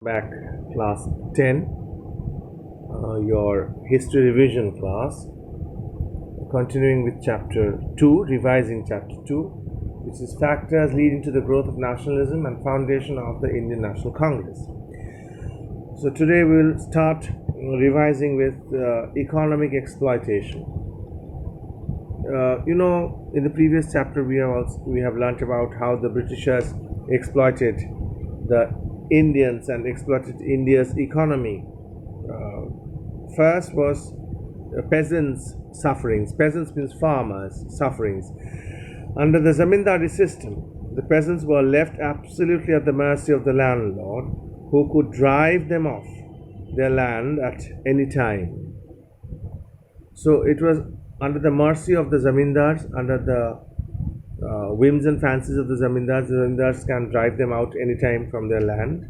Back class 10, your history revision class, continuing with chapter 2, revising chapter 2, which is factors leading to the growth of nationalism and foundation of the Indian National Congress. So today we'll start revising with economic exploitation. In the previous chapter we have learnt about how the Britishers exploited the Indians and exploited India's economy. First was peasants' sufferings. Peasants means farmers' sufferings. Under the zamindari system, the peasants were left absolutely at the mercy of the landlord, who could drive them off their land at any time. So it was under the mercy of the zamindars, under the whims and fancies of the zamindars can drive them out anytime from their land.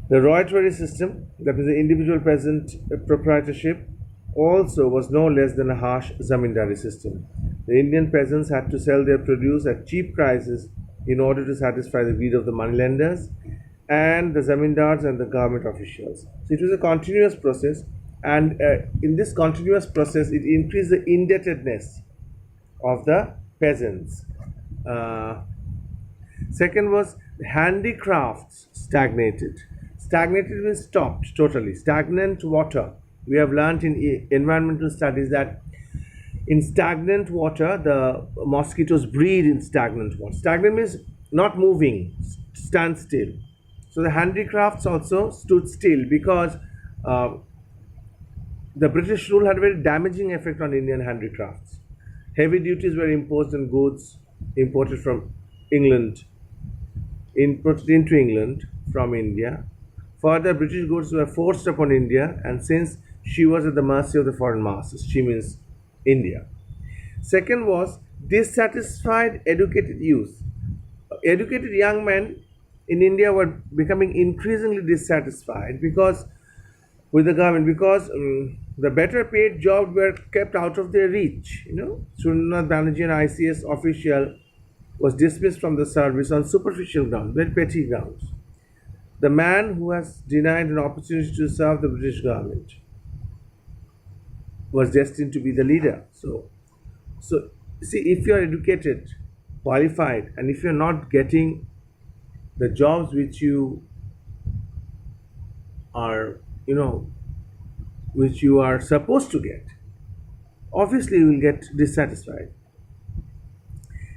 The royalty system, that is the individual peasant proprietorship, also was no less than a harsh zamindari system. The Indian peasants had to sell their produce at cheap prices in order to satisfy the greed of the moneylenders and the zamindars and the government officials. So it was a continuous process, and in this continuous process it increased the indebtedness of the peasants. Second was handicrafts stagnated. Stagnated means stopped totally. Stagnant water. We have learnt in environmental studies that in stagnant water the mosquitoes breed in stagnant water. Stagnant means not moving, stand still. So the handicrafts also stood still because the British rule had a very damaging effect on Indian handicrafts. Heavy duties were imposed on goods imported from England, imported into England from India. Further, British goods were forced upon India, and since she was at the mercy of the foreign masters, she means India. Second was dissatisfied educated youth. Educated young men in India were becoming increasingly dissatisfied because with the government, because the better paid jobs were kept out of their reach. Surendra Banerjee, an ICS official, was dismissed from the service on superficial grounds, very petty grounds. The man who was denied an opportunity to serve the British government was destined to be the leader. So see, if you are educated, qualified, and if you are not getting the jobs which you are, which you are supposed to get, obviously you will get dissatisfied.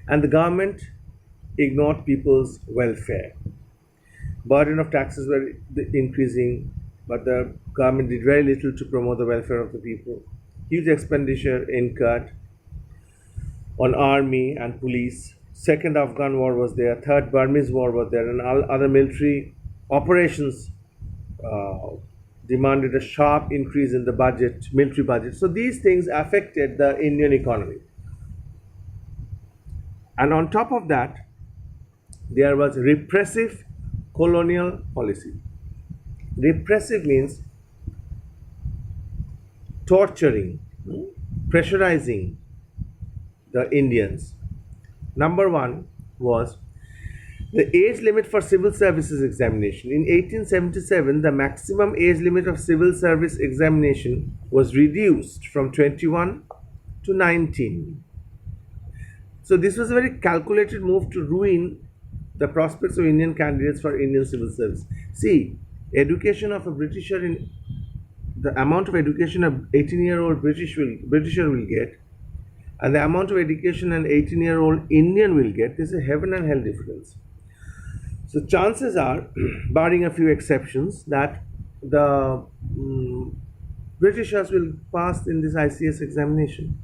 And the government ignored people's welfare. Burden of taxes were increasing, but the government did very little to promote the welfare of the people. Huge expenditure incurred on army and police. Second Afghan war was there, third Burmese war was there, and all other military operations demanded a sharp increase in the budget, military budget. So these things affected the Indian economy. And on top of that, there was repressive colonial policy. Repressive means torturing, pressurizing the Indians. Number one was the age limit for civil services examination. In 1877, the maximum age limit of civil service examination was reduced from 21 to 19. So this was a very calculated move to ruin the prospects of Indian candidates for Indian civil service. See, education of a Britisher, in the amount of education a 18-year-old Britisher will get, and the amount of education an 18-year-old Indian will get, there's a heaven and hell difference. So chances are, barring a few exceptions, that the Britishers will pass in this ICS examination.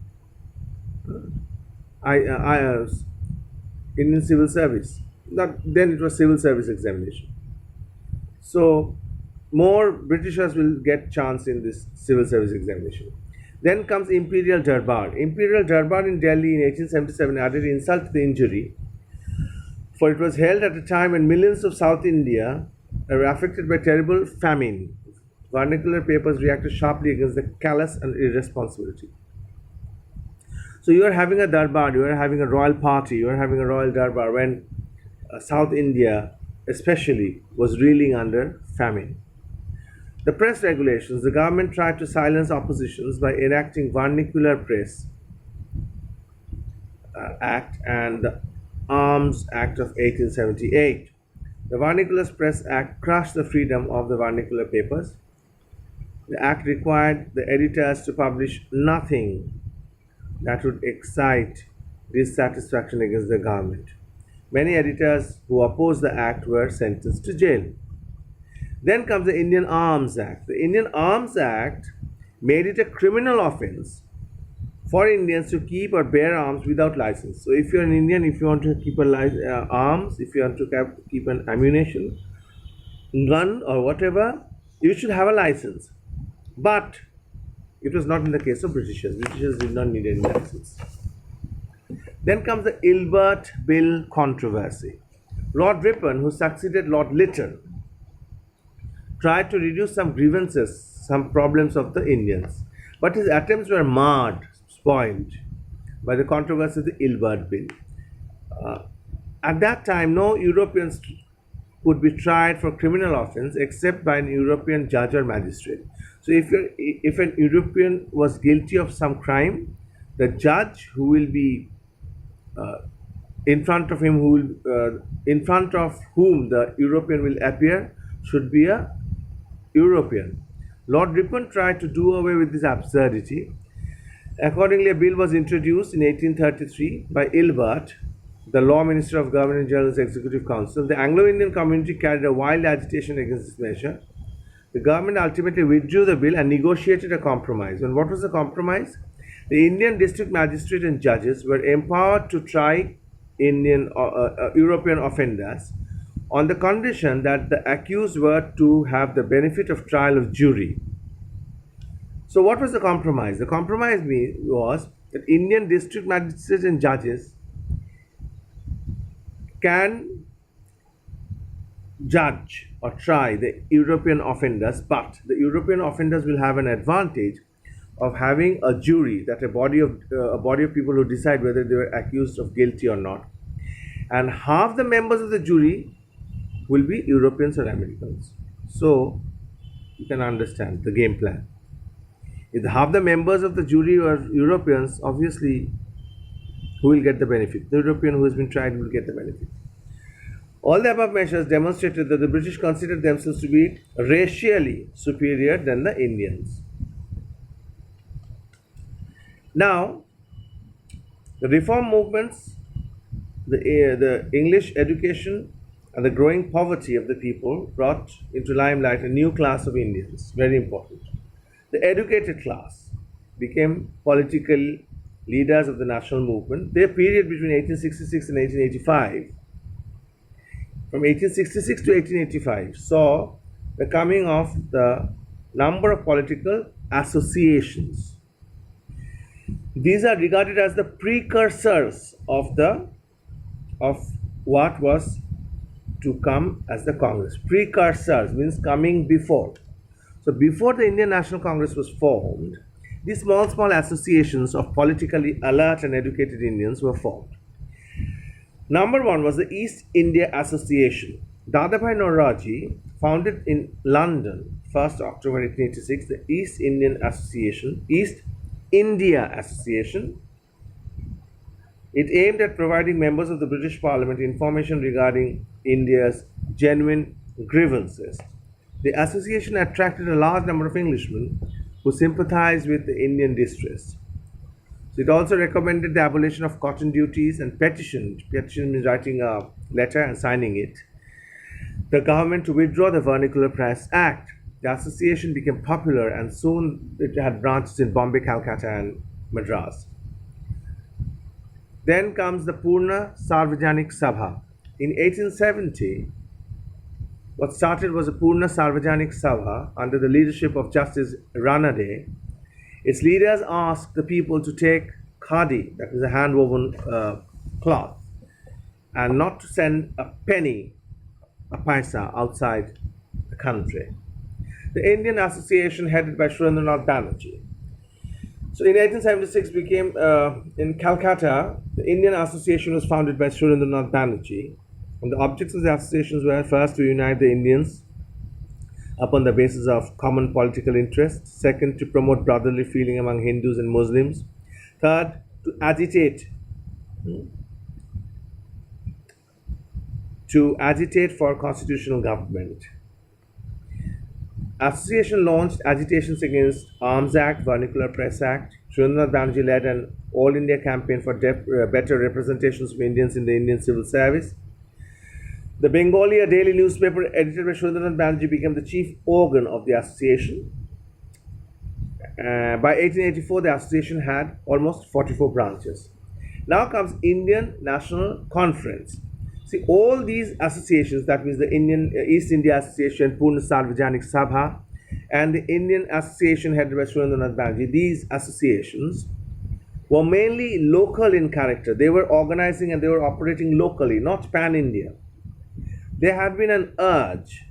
Indian civil service. Then it was civil service examination. So more Britishers will get chance in this civil service examination. Then comes Imperial Darbar. Imperial Darbar in Delhi in 1877 added insult to the injury, for it was held at a time when millions of South India were affected by terrible famine. Vernacular papers reacted sharply against the callous and irresponsibility. So you are having a darbar, you are having a royal party, you are having a royal darbar when South India especially was reeling under famine. The press regulations. The government tried to silence oppositions by enacting Vernacular Press Act and the Arms Act of 1878. The Vernacular Press Act crushed the freedom of the vernacular papers. The act required the editors to publish nothing that would excite dissatisfaction against the government. Many editors who opposed the act were sentenced to jail. Then comes the Indian Arms Act. The Indian Arms Act made it a criminal offense for Indians to keep or bear arms without license. So, if you're an Indian, if you want to keep arms, if you want to keep an ammunition, gun, or whatever, you should have a license. But it was not in the case of Britishers. Britishers did not need any license. Then comes the Ilbert Bill controversy. Lord Ripon, who succeeded Lord Lytton, tried to reduce some grievances, some problems of the Indians. But his attempts were marred, spoiled by the controversy of the Ilbert Bill. At that time, no Europeans could be tried for criminal offence except by an European judge or magistrate. So, if an European was guilty of some crime, the judge who will be in front of whom the European will appear should be a European. Lord Ripon tried to do away with this absurdity. Accordingly, a bill was introduced in 1833 by Ilbert, the Law Minister of Governor General's Executive Council. The Anglo-Indian community carried a wild agitation against this measure. The government ultimately withdrew the bill and negotiated a compromise. And what was the compromise? The Indian district magistrate and judges were empowered to try European offenders on the condition that the accused were to have the benefit of trial of jury. So, what was the compromise? The compromise was that Indian district magistrates and judges can judge or try the European offenders, but the European offenders will have an advantage of having a jury, that a body of people who decide whether they were accused of guilty or not, and half the members of the jury will be Europeans or Americans. So you can understand the game plan. If half the members of the jury are Europeans, obviously who will get the benefit? The European who has been tried will get the benefit. All the above measures demonstrated that the British considered themselves to be racially superior than the Indians. Now, the reform movements, the English education, and the growing poverty of the people brought into limelight a new class of Indians, very important. The educated class became political leaders of the national movement. Their period between 1866 and 1885, from 1866 to 1885, saw the coming of the number of political associations. These are regarded as the precursors of what was to come as the Congress. Precursors means coming before. So before the Indian National Congress was formed, these small associations of politically alert and educated Indians were formed. Number one was the East India Association. Dadabhai Naoroji founded in London, 1st October 1886, the East India Association. It aimed at providing members of the British Parliament information regarding India's genuine grievances. The association attracted a large number of Englishmen who sympathized with the Indian distress. So it also recommended the abolition of cotton duties and petitioned. Petition means writing a letter and signing it. The government to withdraw the Vernacular Press Act. The association became popular and soon it had branches in Bombay, Calcutta, and Madras. Then comes the Purna Sarvajanik Sabha. In 1870, what started was a Purna Sarvajanik Sabha under the leadership of Justice Ranade. Its leaders asked the people to take khadi, that is a hand-woven cloth, and not to send a penny, a paisa, outside the country. The Indian Association, headed by Surendranath Banerjee. So in 1876 became, in Calcutta, the Indian Association was founded by Surendranath Banerjee. And the objects of the associations were first to unite the Indians upon the basis of common political interests. Second, to promote brotherly feeling among Hindus and Muslims. Third, to agitate for constitutional government. Association launched agitations against Arms Act, Vernacular Press Act. Srinivas Banerjee led an all India campaign for better representations of Indians in the Indian civil service. The Bengali, a daily newspaper edited by Srinivas Banerjee, became the chief organ of the association. By 1884, the association had almost 44 branches. Now comes Indian National Conference. See, all these associations, that means the Indian East India Association, Purna Sarvajanik Sabha, and the Indian Association headed by Srinivas Banerjee, these associations were mainly local in character. They were organizing and they were operating locally, not pan-India. There had been an urge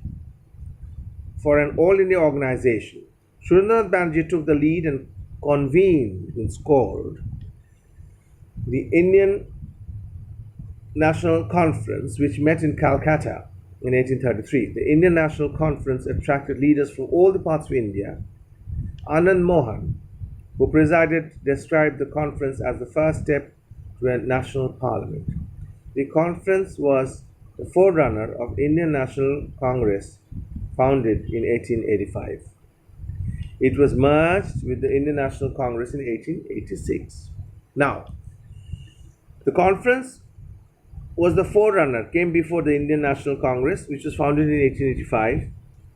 for an all-India organization. Srinivas Banerjee took the lead and convened, it's called, the Indian National Conference, which met in Calcutta in 1833. The Indian National Conference attracted leaders from all the parts of India. Anand Mohan, who presided, described the conference as the first step to a national parliament. The conference was the forerunner of Indian National Congress, founded in 1885. It was merged with the Indian National Congress in 1886. Now, the conference was the forerunner, came before the Indian National Congress, which was founded in 1885.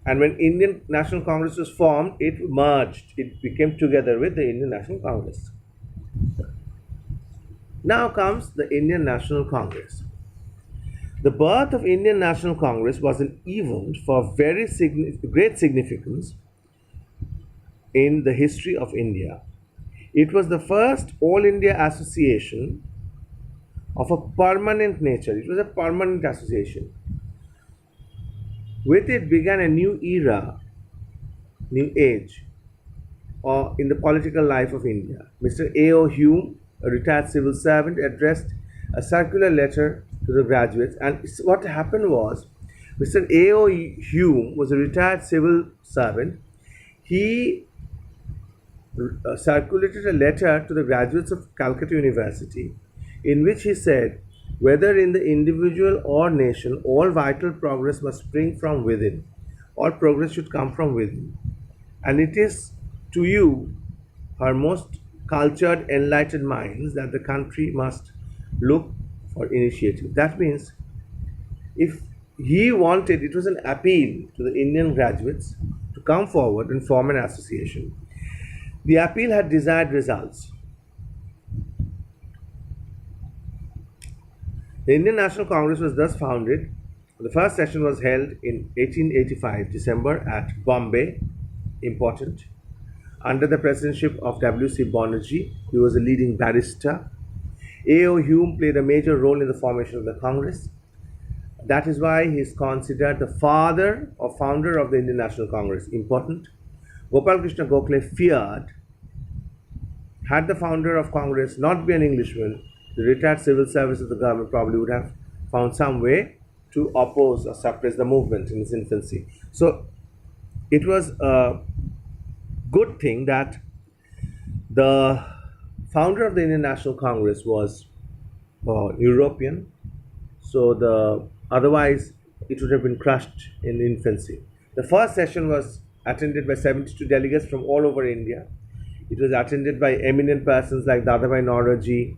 And when Indian National Congress was formed, it merged. It became together with the Indian National Congress. Now comes the Indian National Congress. The birth of Indian National Congress was an event for very great significance in the history of India. It was the first All India Association of a permanent nature. It was a permanent association. With it began a new era, new age, in the political life of India. Mr. A.O. Hume, a retired civil servant, addressed a circular letter to the graduates. And what happened was, Mr. A.O. Hume was a retired civil servant. He circulated a letter to the graduates of Calcutta University in which he said, whether in the individual or nation, all vital progress must spring from within. All progress should come from within. And it is to you, her most cultured, enlightened minds, that the country must look for initiative. That means, if he wanted, it was an appeal to the Indian graduates to come forward and form an association. The appeal had desired results. The Indian National Congress was thus founded. The first session was held in 1885, December, at Bombay, important, under the presidency of W.C. Banerjee. He was a leading barrister. A.O. Hume played a major role in the formation of the Congress. That is why he is considered the father or founder of the Indian National Congress. Important. Gopal Krishna Gokhale feared, had the founder of Congress not been an Englishman, the retired civil service of the government probably would have found some way to oppose or suppress the movement in its infancy. So it was a good thing that the founder of the Indian National Congress was European. So otherwise it would have been crushed in infancy. The first session was attended by 72 delegates from all over India. It was attended by eminent persons like Dadabhai Naoroji,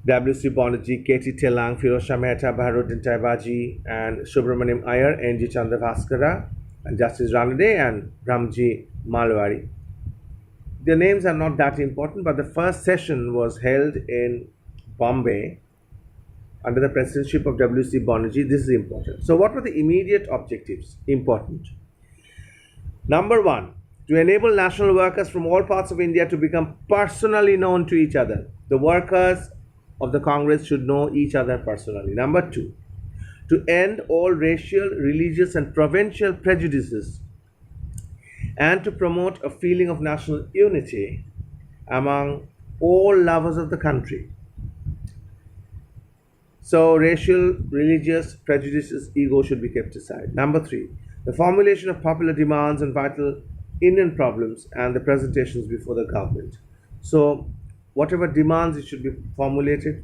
W.C. Banerjee, K.T. Telang, Firoz Shah Mehta, Baharuddin Taibaji, and Subramaniam Iyer, N.G. Chandra, and Justice Ranade, and Ramji Malwari. Their names are not that important, but the first session was held in Bombay under the presidency of W.C. Banerjee. This is important. So what were the immediate objectives? Important. Number one, to enable national workers from all parts of India to become personally known to each other. The workers of the Congress should know each other personally. Number two, to end all racial, religious, and provincial prejudices and to promote a feeling of national unity among all lovers of the country. So racial, religious prejudices, ego should be kept aside. Number three, the formulation of popular demands and vital Indian problems, and the presentations before the government. So, whatever demands it should be formulated,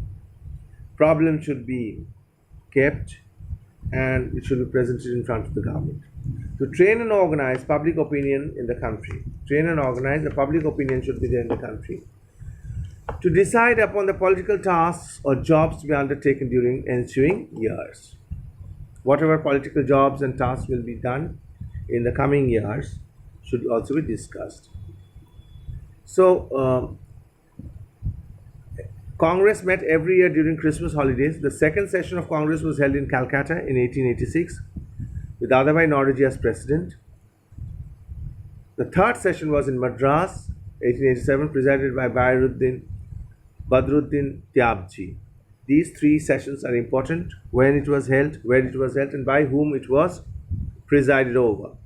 problems should be kept, and it should be presented in front of the government. To train and organize public opinion in the country. Train and organize the public opinion should be there in the country. To decide upon the political tasks or jobs to be undertaken during ensuing years. Whatever political jobs and tasks will be done in the coming years should also be discussed. So, Congress met every year during Christmas holidays. The second session of Congress was held in Calcutta in 1886 with Dadabhai Naoroji as president. The third session was in Madras, 1887, presided by Badruddin Tyabji. These three sessions are important: when it was held, where it was held, and by whom it was presided over.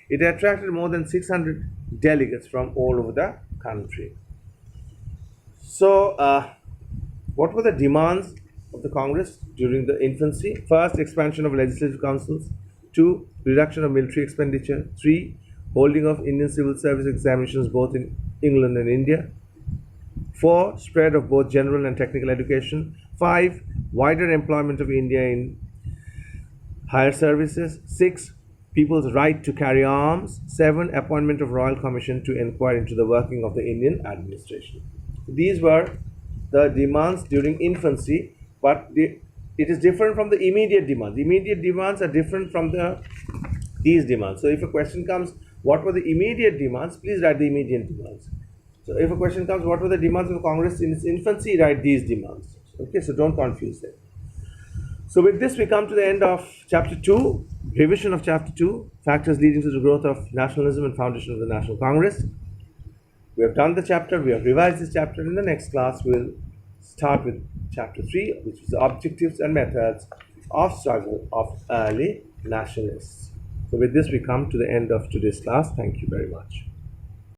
It attracted more than 600 delegates from all over the country. So, what were the demands of the Congress during the infancy? First, expansion of legislative councils. 2, reduction of military expenditure. 3, holding of Indian civil service examinations both in England and India. 4, spread of both general and technical education. 5, wider employment of India in higher services. 6, people's right to carry arms. 7, appointment of Royal Commission to inquire into the working of the Indian administration. These were the demands during infancy, but it is different from the immediate demands. Immediate demands are different from these demands. So if a question comes, what were the immediate demands? Please write the immediate demands. So if a question comes, what were the demands of Congress in its infancy? Write these demands. Okay, so don't confuse them. So with this, we come to the end of chapter 2, revision of chapter 2, factors leading to the growth of nationalism and foundation of the National Congress. We have done the chapter, we have revised this chapter. In the next class, we'll start with chapter 3, which is the objectives and methods of struggle of early nationalists. So with this, we come to the end of today's class. Thank you very much.